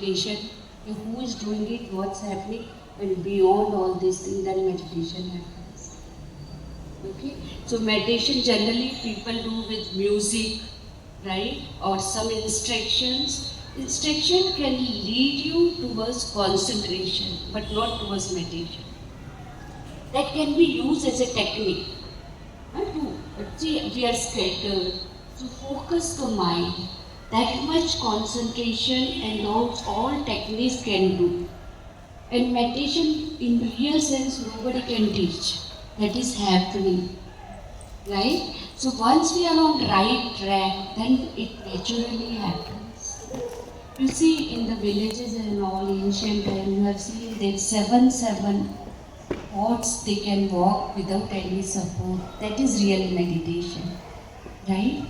implication, who is doing it, what's happening, and beyond all these things, then meditation happens. Okay, so meditation generally people do with music, right, or some instructions. Instruction can lead you towards concentration, but not towards meditation. That can be used as a technique. See, we are scattered. So focus the mind. That much concentration and all techniques can do. And meditation in real sense nobody can teach. That is happening. Right? So once we are on right track, then it naturally happens. You see in the villages and all ancient time, you have seen that seven odds they can walk without any support. That is real meditation. Right?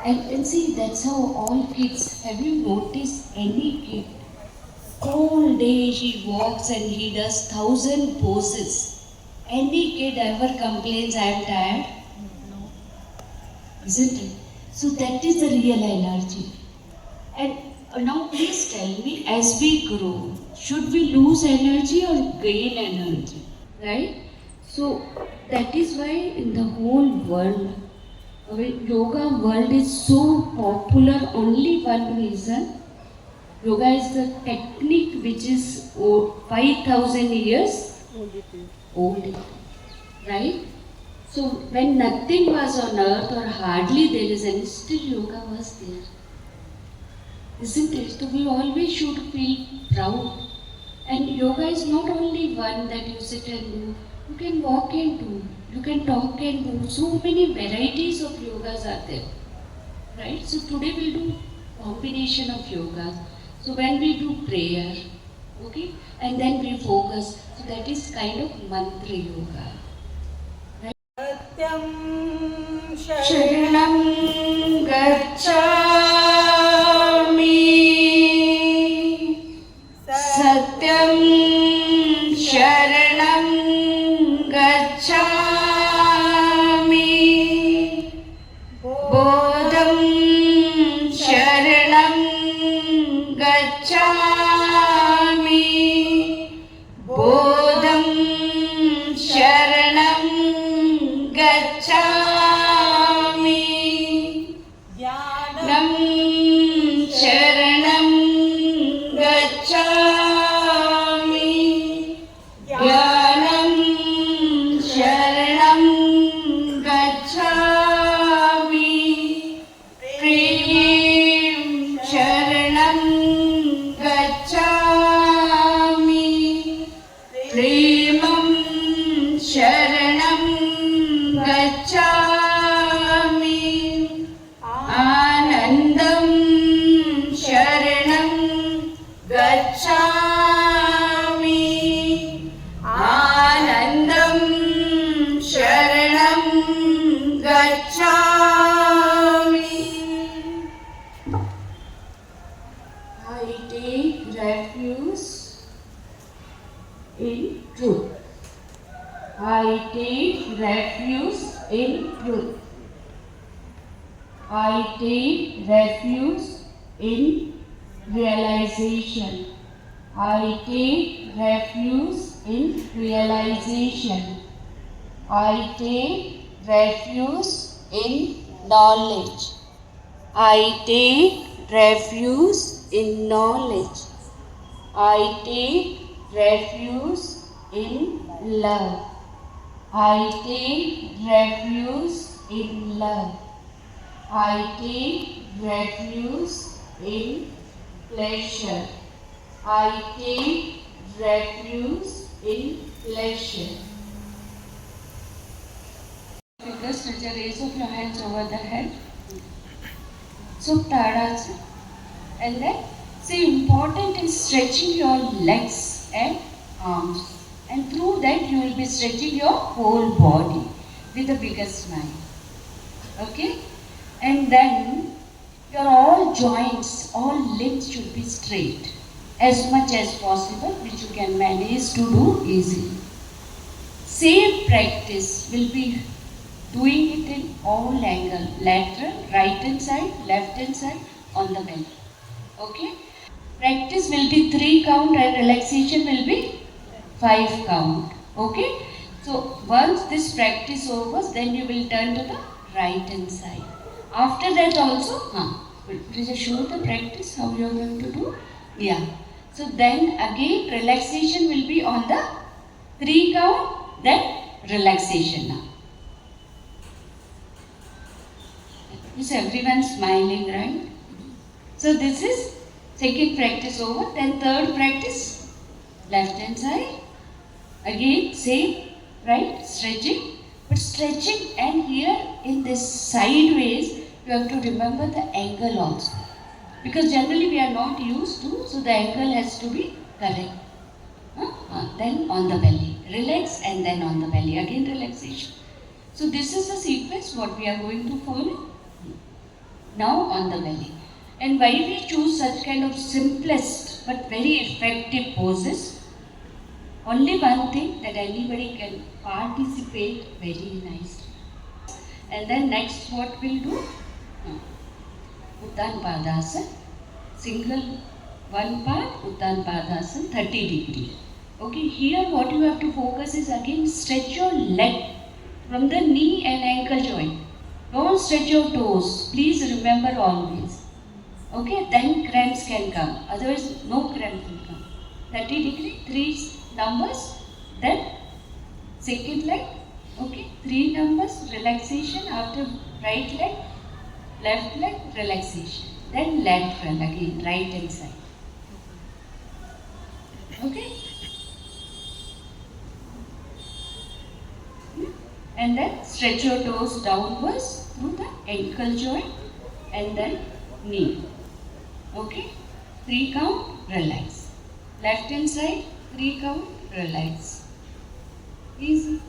And see, that's how all kids, have you noticed any kid? All day he walks and he does 1,000 poses. Any kid ever complains, I am tired? No. Isn't it? So that is the real energy. And now please tell me, as we grow, should we lose energy or gain energy? Right? So that is why in the whole world, yoga world is so popular, only one reason. Yoga is the technique which is 5,000 years old, right? So when nothing was on earth or hardly there is any, still yoga was there. Isn't it? So we always should feel proud. And yoga is not only one that you sit and do. You can walk and do. You can talk and do. So many varieties of yogas are there. Right? So today we'll do combination of yogas. So when we do prayer, okay, and then we focus, so that is kind of mantra yoga. Right? Satyam Sharanam gacchami. Satyam Sharanam gacchami. Bodham Sharanam gacchami. Bodham Sharanam gacchami. Jnanam Sharanam gacchami. Jnanam Sharanam gacchami. Prem Sharanam gacchami. Premam Sharanam gacchami. Anandam Sharanam gacchami. Anandam Sharanam gacchami. I take refuge in truth. I take refuge in truth. I take refuge in realization. I take refuge in realization. I take refuge in knowledge. I take refuge in knowledge. I take refuge in love. I take refuge in love. I take refuge in pleasure. I take refuge in pleasure. Fingers touch the raise of your hands over the head. So Tadasana. And then, see, important is stretching your legs and arms. And through that you will be stretching your whole body with a bigger smile. Okay? And then your all joints, all limbs should be straight as much as possible, which you can manage to do easily. Same practice will be doing it in all angles, lateral, right hand side, left hand side, on the belly. Okay? Practice will be 3 count and relaxation will be 5 count. Okay? So once this practice over, then you will turn to the right hand side. After that also, will you show the practice how you are going to do? Yeah. So then again relaxation will be on the 3 count, then relaxation now. Is everyone smiling, right? So this is second practice over, then third practice, left hand side. Again same, right? Stretching. But stretching and here in this sideways, you have to remember the angle also. Because generally we are not used to, so the angle has to be correct. Then on the belly. Relax and then on the belly. Again relaxation. So this is the sequence what we are going to follow. Now on the belly. And why we choose such kind of simplest but very effective poses? Only one thing, that anybody can participate very nicely. And then next what we'll do? Uttan Padasana. Single one part, Uttan Padasana, 30 degree. Okay, here what you have to focus is again stretch your leg from the knee and ankle joint. Don't stretch your toes. Please remember always. Okay, then cramps can come. Otherwise, no cramp will come. 30 degree, 3 numbers. Then second leg. Okay, 3 numbers. Relaxation after right leg, left leg, relaxation. Then lateral again, right hand side. Okay. And then stretch your toes downwards through the ankle joint and then knee. Okay? 3 count, relax. Left hand side, 3 count, relax. Easy.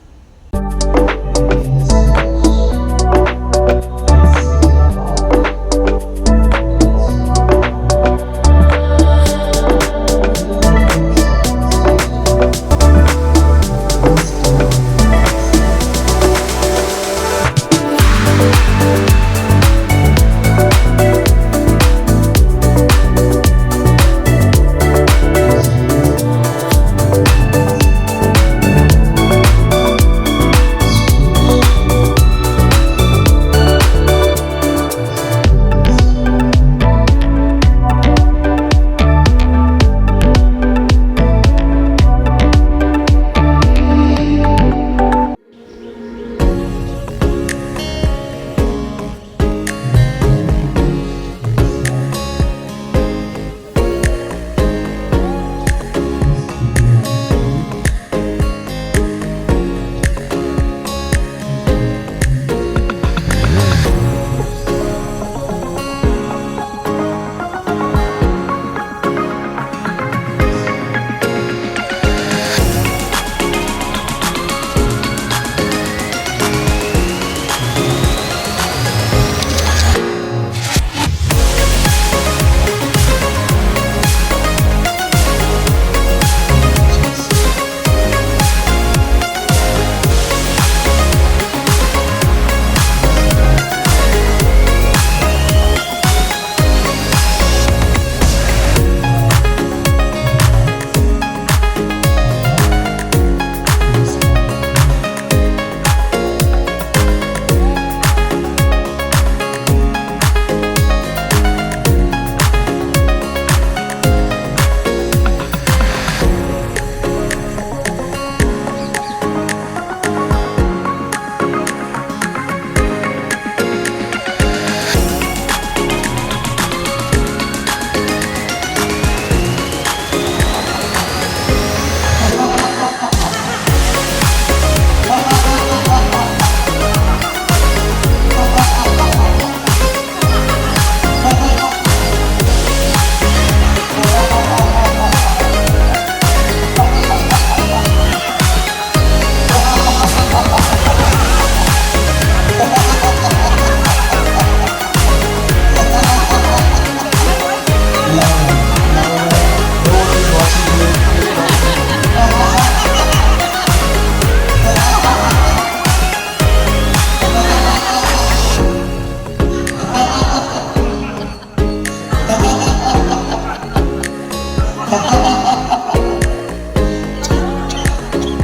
Relax.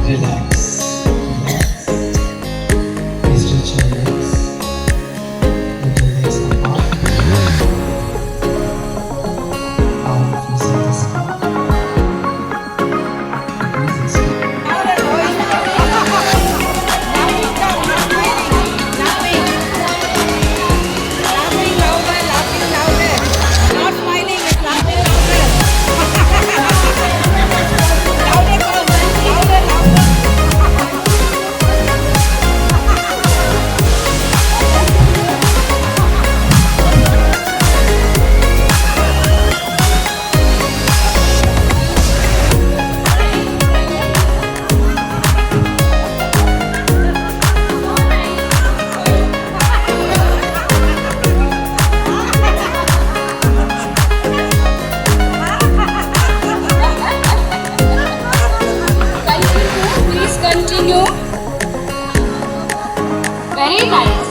Relax. Please stretch your legs. Put your legs apart. Palm facing the sky. Breathe in slow. Continue, please continue. Very nice.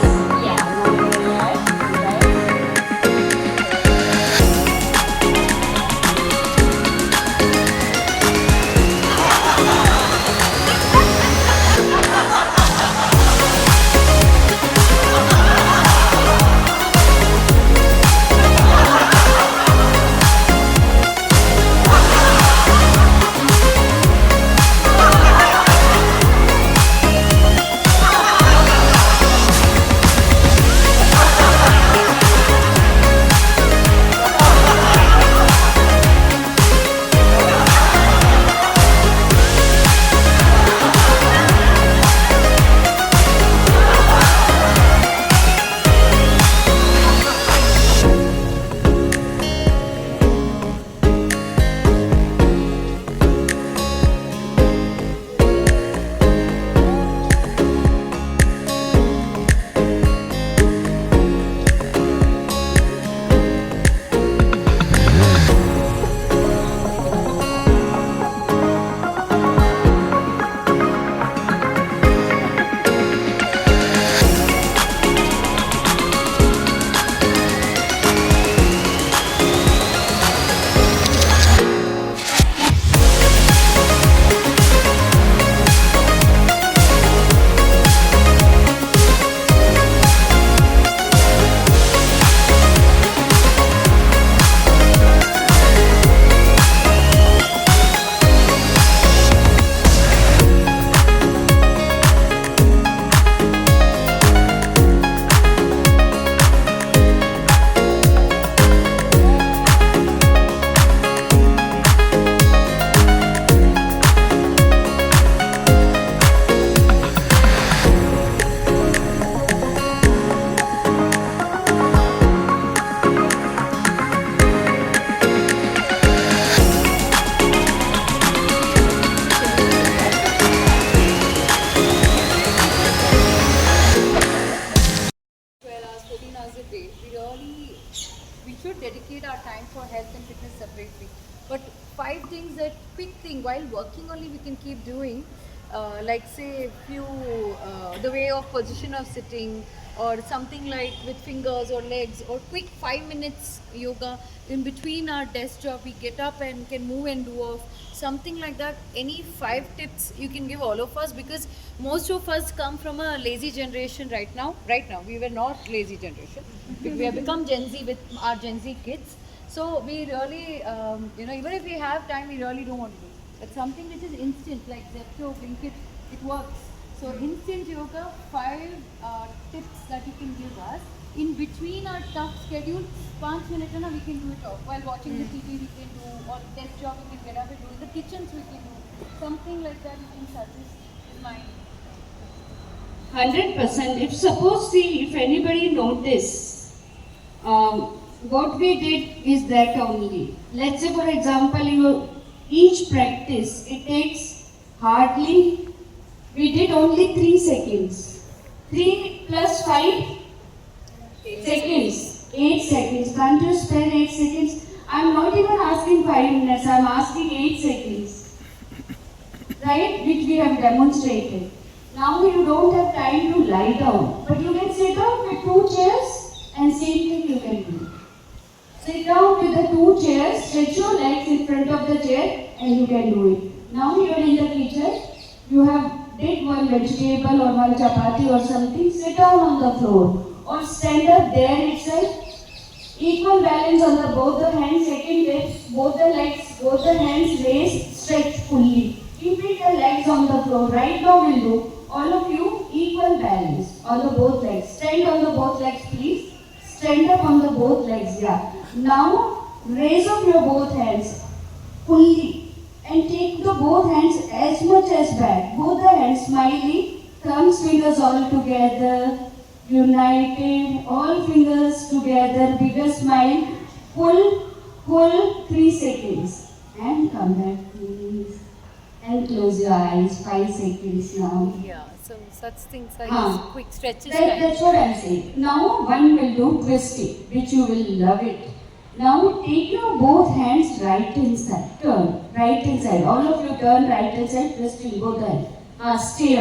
We should dedicate our time for health and fitness separately. But 5 things that quick thing while working only we can keep doing, like say few the way of position of sitting or something like with fingers or legs or quick 5 minutes yoga in between our desk job. We get up and can move and do off something like that. Any 5 tips you can give all of us, because most of us come from a lazy generation right now. We were not lazy generation. We have become Gen Z with our Gen Z kids. So we really, even if we have time, we really don't want to do. But something which is instant, like Zepto, Blinkit, it works. So instant yoga, 5 tips that you can give us in between our tough schedule. 5 minutes na we can do it off. While watching the TV we can do, or desk job we can get up and do. In the kitchens we can do. Something like that you can suggest is mine. 100%. If suppose, see, if anybody notice, what we did is that only. Let's say, for example, each practice, it takes hardly, we did only 3 seconds. 3 plus 5 seconds. 8 seconds. Can't you spare 8 seconds? I'm not even asking 5 minutes, I'm asking 8 seconds. Right? Which we have demonstrated. Now you don't have time to lie down, but you can sit down with 2 chairs and same thing you can do. Sit down with the two chairs, stretch your legs in front of the chair and you can do it. Now you are in the kitchen, you have did one vegetable or one chapati or something, sit down on the floor or stand up there itself. Equal balance on the both the hands, second lift, both the legs, both the hands raised, stretch fully. Keeping the legs on the floor. Right now we'll do all of you equal balance on the both legs. Stand on the both legs please. Stand up on the both legs, yeah. Now raise up your both hands fully and take the both hands as much as back. Both the hands smiling, thumbs, fingers all together, united, all fingers together, bigger smile. Pull 3 seconds and come back please. And close your eyes 5 seconds now. Yeah, so such things are Ah. quick stretches. That's what I'm saying. Now one will do twisting, which you will love it. Now take your both hands right inside. Turn right inside. All of you turn right inside, twisting both hands. Stay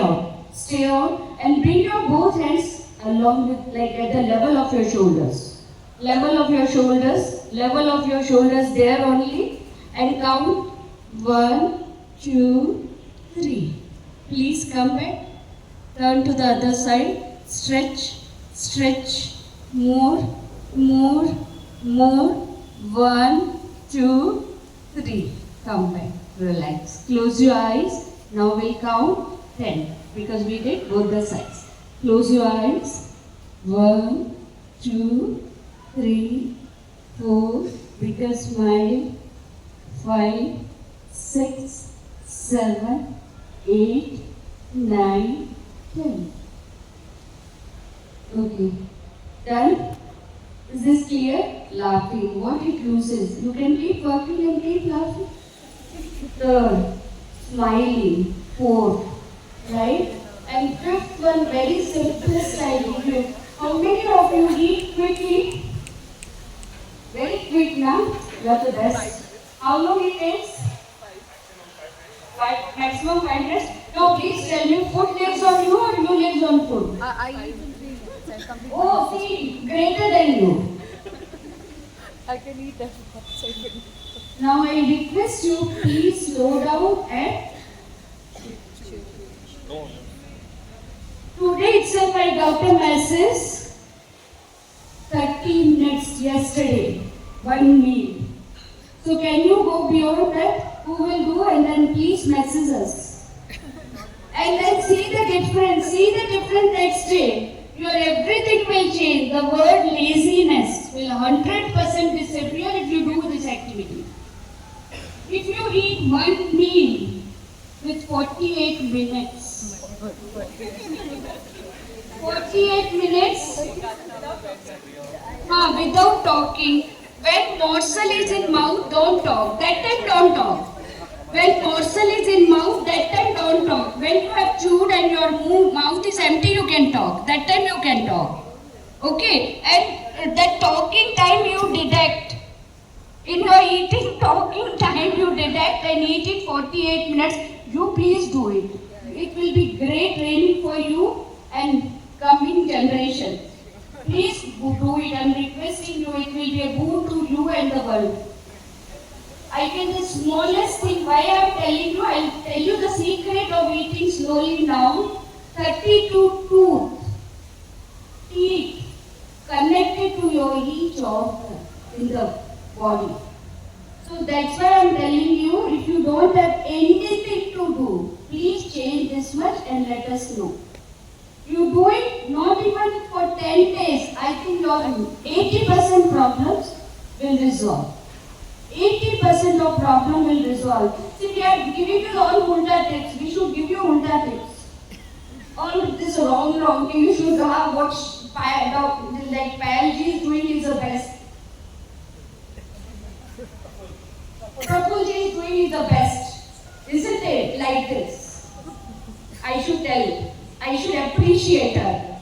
out, and bring your both hands along with like at the level of your shoulders. Level of your shoulders there only, and count 1, 2, 3. Please come back. Turn to the other side. Stretch. More. 1, 2, 3. Come back. Relax. Close your eyes. Now we'll count 10 because we did both the sides. Close your eyes. 1, 2, 3, 4. Bigger smile. 5, 6, 7, 8, 9, 10. Okay. Done? Is this clear? Laughing. What it loses. You can keep working and keep laughing. Third. Smiling. Fourth. Right? And fifth one, very simplest I give you. How many of you eat quickly? Very quick now. You are the best. How long it takes? Maximum 5 minutes. No, please tell me, food lives on you or you lives on food? I eat in 3 minutes. I complete. Oh, see, greater than you. I can eat that much. I can. Now I request you, please slow down and today itself I got a message. 30 minutes yesterday, one meal. So can you go beyond that? Who will do and then please message us. And then see the difference next day. Your everything will change. The word laziness will 100% disappear if you do this activity. If you eat one meal with 48 minutes, 48 minutes without talking. When morsel is in mouth, don't talk. That time don't talk. When morsel is in mouth, that time don't talk. When you have chewed and your mouth is empty, you can talk. That time you can talk. Okay? And that talking time you deduct. In your eating talking time you deduct and eat it 48 minutes. You please do it. It will be great training for you and coming generation. Please do it. I am requesting you. It will be a boon to you and the world. I can the smallest thing. Why I am telling you? I will tell you the secret of eating slowly now. 32 teeth connected to your each organ in the body. So that's why I am telling you. If you don't have anything to do, please change this much and let us know. You do it not even for 10 days. I think your 80% problems will resolve. 80% of problem will resolve. See, we are giving you all ulta tips. We should give you ulta tips. All this wrong thing. You should have what like Payalji is doing is the best. Prabhuji is doing is the best. Isn't it? Like this. I should tell. I should appreciate her.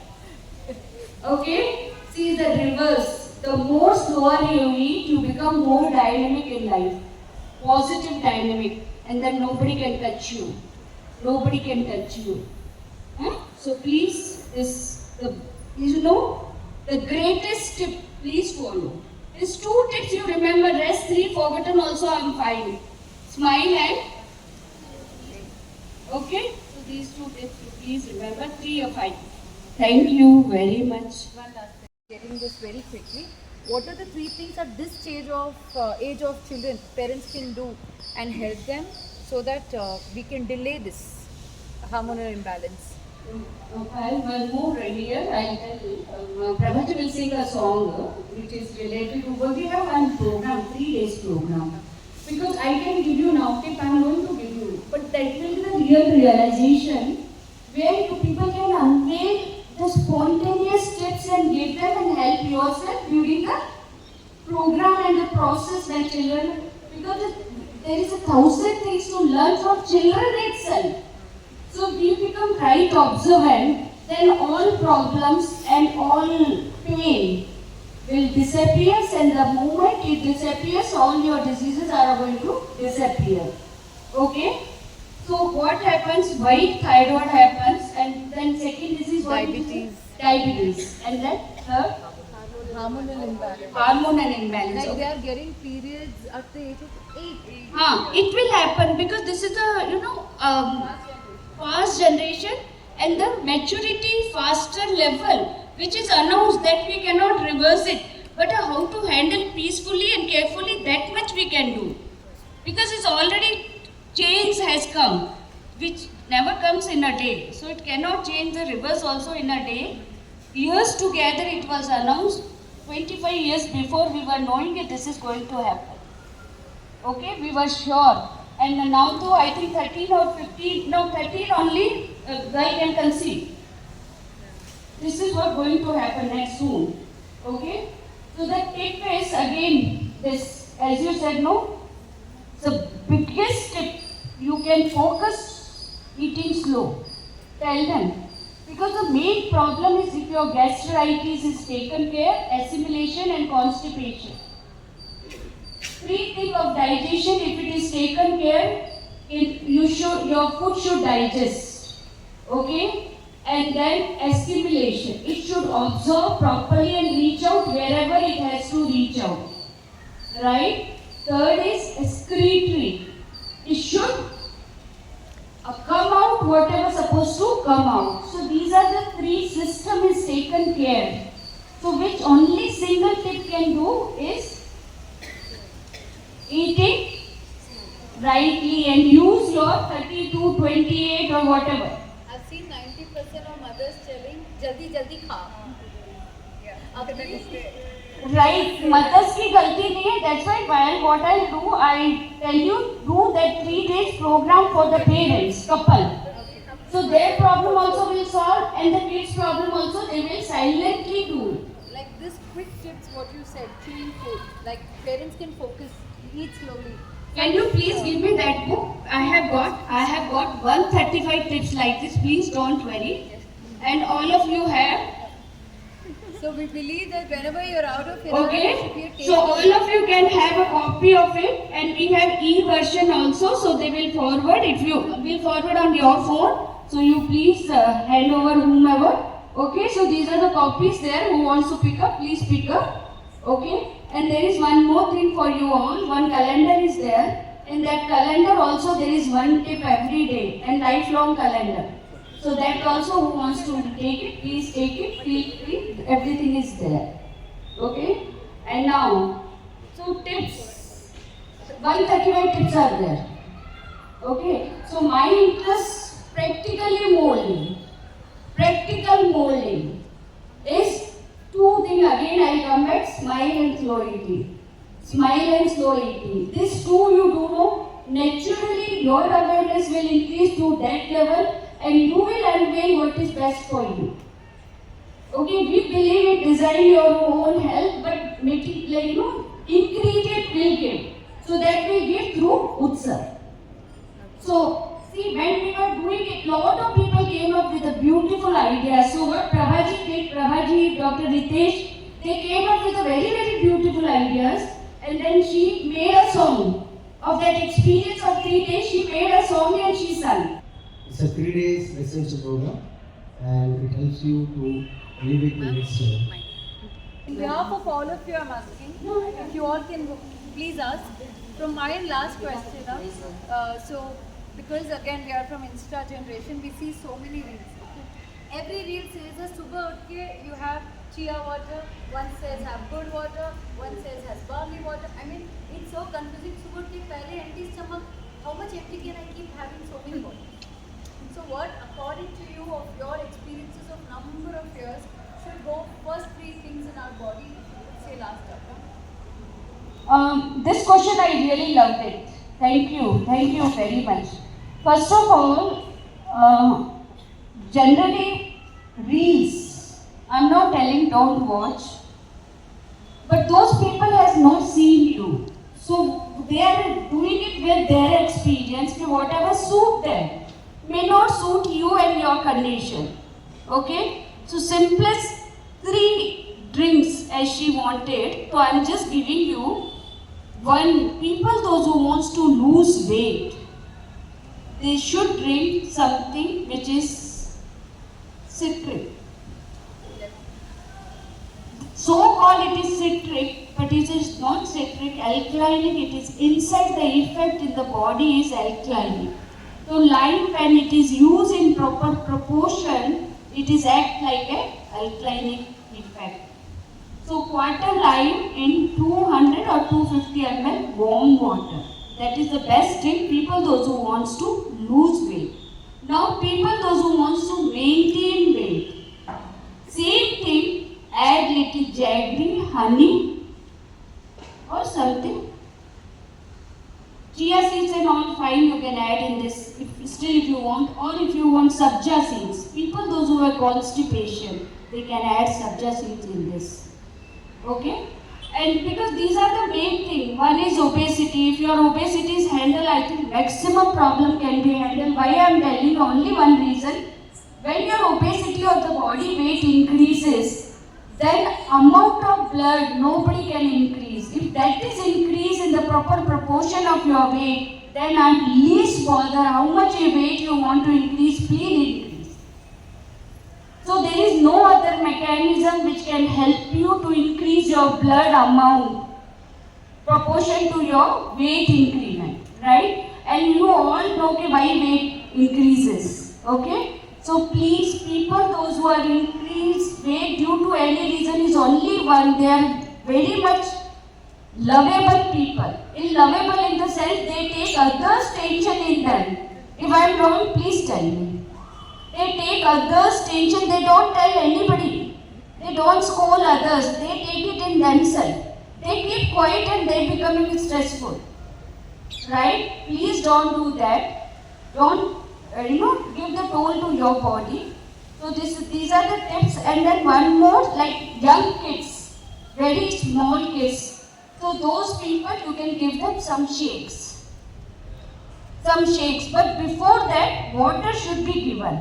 Okay? See the reverse. The more slower you eat, you become more dynamic in life. Positive dynamic. And then nobody can touch you. Nobody can touch you. So please, the greatest tip, please follow. These 2 tips you remember, rest 3 forgotten also I'm fine. Smile and, okay? So these 2 tips you please remember, 3 you're fine. Thank you very much. One last thing, getting this very quickly. What are the 3 things at this stage of age of children parents can do and help them so that we can delay this hormonal imbalance? Okay, one more here, I'll tell you. Prabhat will sing a song which is related to what we have one program, 3 days program. Because I can give you now tip, I'm going to give you. But that will be the real realization where you people can unveil the spontaneous tips and give them and help yourself during the program and the process that children, because there is 1,000 things to learn from children itself. So if you become right observant, then all problems and all pain will disappear, and the moment it disappears, all your diseases are going to disappear. Okay? So what happens? White thyroid happens, and then second disease what is it? Diabetes. Diabetes. And then third? Hormonal imbalance. Hormonal imbalance. Like Okay. they are getting periods at the age of 8. It will happen because this is the fast generation and the maturity faster level which is announced that we cannot reverse it, but how to handle peacefully and carefully, that much we can do, because it's already change has come which never comes in a day, so it cannot change the reverse also in a day. Years together it was announced, 25 years before we were knowing that this is going to happen. Okay, we were sure. And now though I think 13 or 15, no 13 only girl can conceive. This is what going to happen next soon. Okay, so the tip is again this, as you said, no, the biggest tip, you can focus eating slow. Tell them, because the main problem is if your gastritis is taken care, assimilation and constipation. Free thing of digestion, if it is taken care, your food should digest. Okay? And then assimilation. It should absorb properly and reach out wherever it has to reach out. Right? Third is excretory. It should come out whatever supposed to come out. So these are the 3 system is taken care. So which only single tip can do is eating rightly and use your 32, 28 or whatever. I've seen 90% of mothers telling, "Jaldi jaldi kha." Right, mothers की गलती नहीं है. That's why while what I do, I tell you do that 3 days program for the parents, couple. So their problem also will solve, and the kids' problem also they will silently do. Like this quick tips, what you said, chewing food. Like parents can focus, eat slowly. Can you please give me that book? I have got 135 tips like this. Please don't worry. And all of you have. So we believe that whenever you're out of Kerala, you should be Okay. a So all of you can have a copy of it, and we have e-version also. So they will forward. If you will forward on your phone, so you please hand over whomever. Okay. So these are the copies there. Who wants to pick up? Please pick up. Okay. And there is one more thing for you all. One calendar is there. In that calendar also there is one tip every day and lifelong calendar. So that also who wants to take it, please take it. Feel free. Everything is there. Okay. And now, so tips. 135 tips are there. Okay. So my interest practically molding. Practical molding is 2 things again. I will come back, smile and slow eating. Smile and slow eating. These 2 you do know, naturally your awareness will increase to that level and you will unveil what is best for you. Okay, we believe it design your own health, but making, ingredient will give. So that we give through Utsav. So, see, when we were doing it, lot of people came up with a beautiful idea. So what Prabhaji did, Dr. Ritesh, they came up with a very, very beautiful ideas. And then she made a song of that experience of 3 days. She made a song and she sang. It's a 3 days residential program and it helps you to live it in its In behalf of all of you, I'm asking if you all can please ask. From my last question, so because again we are from Insta generation, we see so many reels. Every reel says a subah utke you have chia water, one says have good water, one says has barley water. I mean, it's so confusing. Subah utke pehle empty stomach, how much empty can I keep having so many water? So what, according to you, of your experiences of number of years, should go first three things in our body? Say last chapter. This question I really loved it. Thank you very much. First of all, generally reels, I'm not telling don't watch, but those people has not seen you. So they are doing it with their experience, whatever suit them may not suit you and your condition. Okay? So simplest 3 drinks as she wanted. So I'm just giving you one. People those who wants to lose weight, they should drink something which is citric. So called it is citric, but it is not citric, alkalinic. It is inside the effect in the body is alkalinic. So lime, when it is used in proper proportion, it is act like a alkalinic effect. So quarter lime in 200 or 250 ml warm water. That is the best drink. People those who wants to lose weight. Now people those who wants to maintain weight. Same thing. Add little jaggery, honey, or something. Chia seeds and all fine you can add in this if you want, or if you want sabja seeds. People those who have constipation, they can add sabja seeds in this. Okay? And because these are the main thing. One is obesity. If your obesity is handled, I think maximum problem can be handled. Why I am telling you only one reason. When your obesity of the body weight increases, then amount of blood nobody can increase. If that is increased in the proper proportion of your weight, then at least bother how much weight you want to increase, please increase. So there is no other mechanism which can help you to increase your blood amount proportion to your weight increment, right? And you all know why weight increases, okay? So please, people those who are increased weight due to any reason is only one. They are very much lovable people. In lovable in the sense they take others' tension in them. If I am wrong, please tell me. They take others' tension. They don't tell anybody. They don't scold others. They take it in themselves. They keep quiet and they becoming stressful. Right? Please don't do that. Don't give the toll to your body. So these are the tips. And then one more, like young kids, very small kids. So those people you can give them some shakes. But before that, water should be given.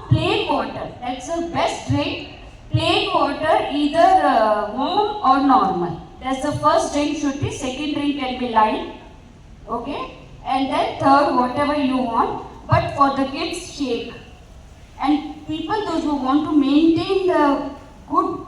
Plain water. That's the best drink. Plain water, either warm or normal. That's the first drink should be. Second drink can be light. Okay? And then third, whatever you want. But for the kids, shake. And people, those who want to maintain the good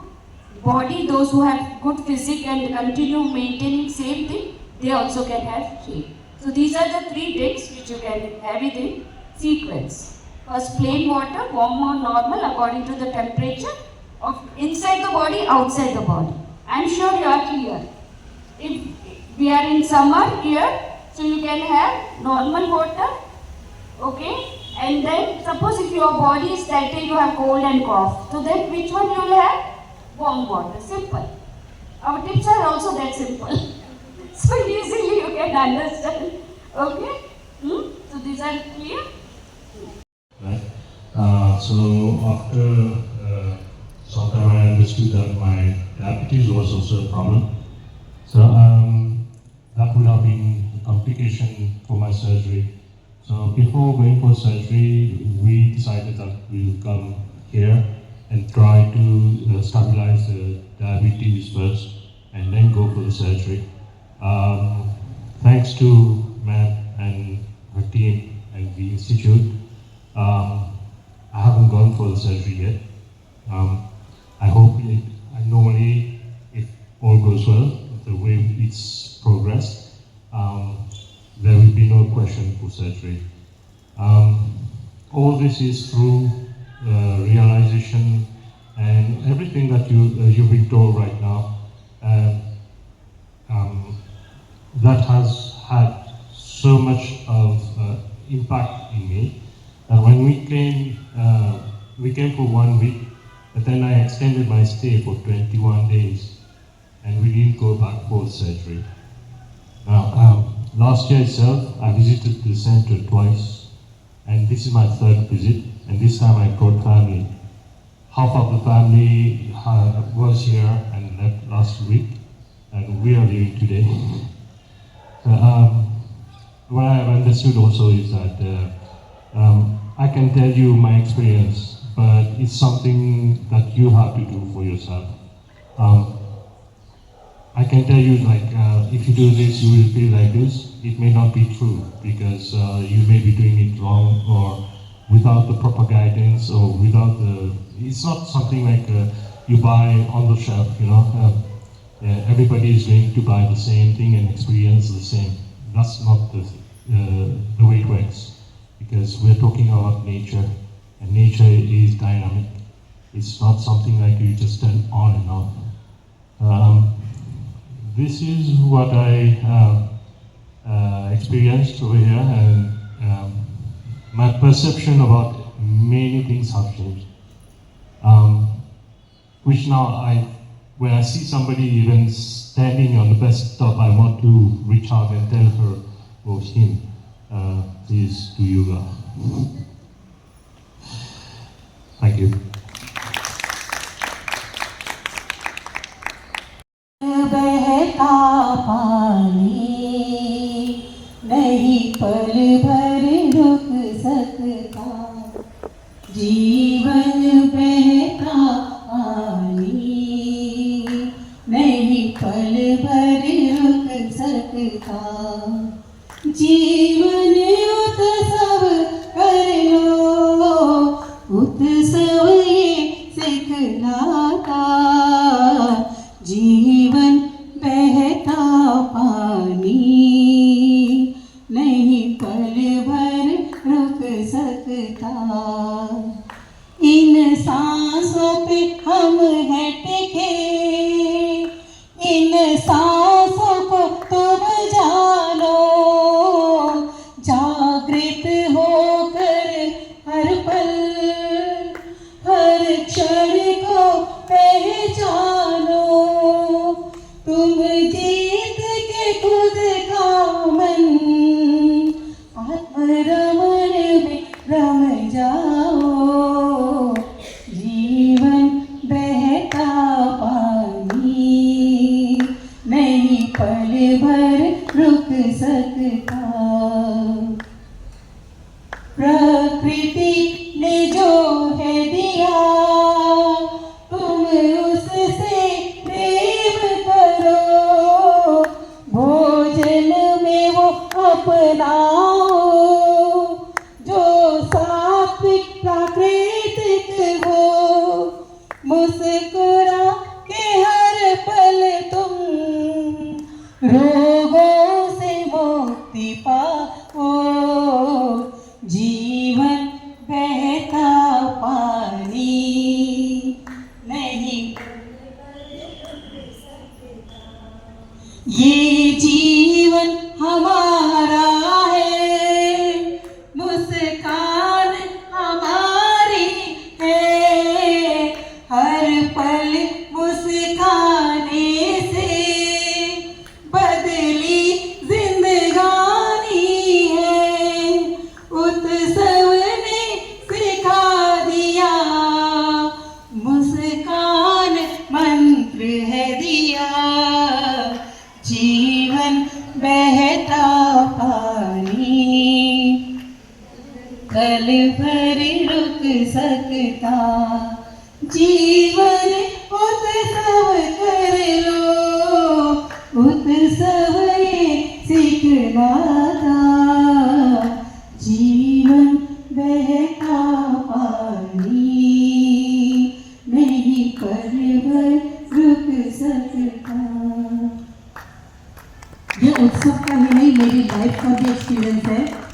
body, those who have good physique and continue maintaining same thing, they also can have shake. So these are the 3 drinks which you can have it in sequence. First, plain water, warm or normal according to the temperature of inside the body, outside the body. I am sure you are clear. If we are in summer here, so you can have normal water. Okay, and then suppose if your body is that day you have cold and cough, so then which one you will have? Warm water, simple. Our tips are also that simple. So easily you can understand. Okay, so these are clear? Right. So after some time I understood that my diabetes was also a problem. So that would have been a complication for my surgery. So before going for surgery, we decided that we would come here and try to stabilize the diabetes first and then go for the surgery. Thanks to Ma'am and her team and the institute, I haven't gone for the surgery yet. I hope normally all goes well, the way it's progressed, there will be no question for surgery. All this is through realization and everything that you've been told right now. That has had so much of impact in me. And when we came for 1 week, but then I extended my stay for 21 days, and we didn't go back for surgery. Now, last year itself, I visited the center twice, and this is my 3rd visit, and this time I brought family. Half of the family was here and left last week, and we are leaving today. What I have understood also is that I can tell you my experience, but it's something that you have to do for yourself. I can tell you, like, if you do this, you will feel like this. It may not be true because you may be doing it wrong or without the proper guidance or without the. It's not something like you buy on the shelf, you know. Everybody is going to buy the same thing and experience the same. That's not the way it works, because we're talking about nature, and nature is dynamic. It's not something like you just turn on and off. This is what I experienced over here, and my perception about many things have changed. Which now when I see somebody even standing on the bus stop, I want to reach out and tell her or him, please do yoga. Thank you. बहता पानी नहीं पल भर रुक सकता, जीवन बहता पानी नहीं पल भर रुक सकता, जीवन उत्सव कर लो, उत्सव ये सिखलाता, जीवन बहता पानी नहीं पल भर रुक सकता, इन सांसों पे हम हैं टिके, इन सांसों को तुम जानो, जागृत होकर हर पल हर क्षण को पहचानो, तुम जीत के खुद का मन, आत्मरमण में रम जाओ, जीवन बहता पानी नहीं पल भर रुक सकता, प्रकृति ने जो है दिया तुम उससे प्रेम करो, भोजन में वो अपनाओ जो सात्विक प्राकृतिक हो, मुस्कुरा के हर पल तुम रोगों से मुक्ति पाओ, जीवन बहता पानी नहीं, ये जीवन हमारा है, मुस्कान हमारी है, हर पल मुस्काने से बदली जिंदगानी है, उत्सव ने सिखा दिया, मुस्कान मंत्र है दिया, जीवन बहता पानी पल भर रुक सकता, जीवन उत्सव कर लो, उत्सव ये सिखलाता, जीवन बहता पानी नहीं पल भर रुक सकता।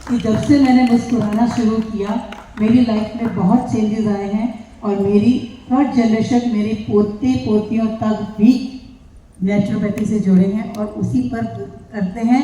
कि जब से मैंने मुस्कुराना शुरू किया मेरी लाइफ में बहुत चेंजेस आए हैं और मेरी थर्ड जनरेशन मेरे पोते पोतियों तक भी नेचुरोपैथी से जुड़े हैं और उसी पर करते हैं।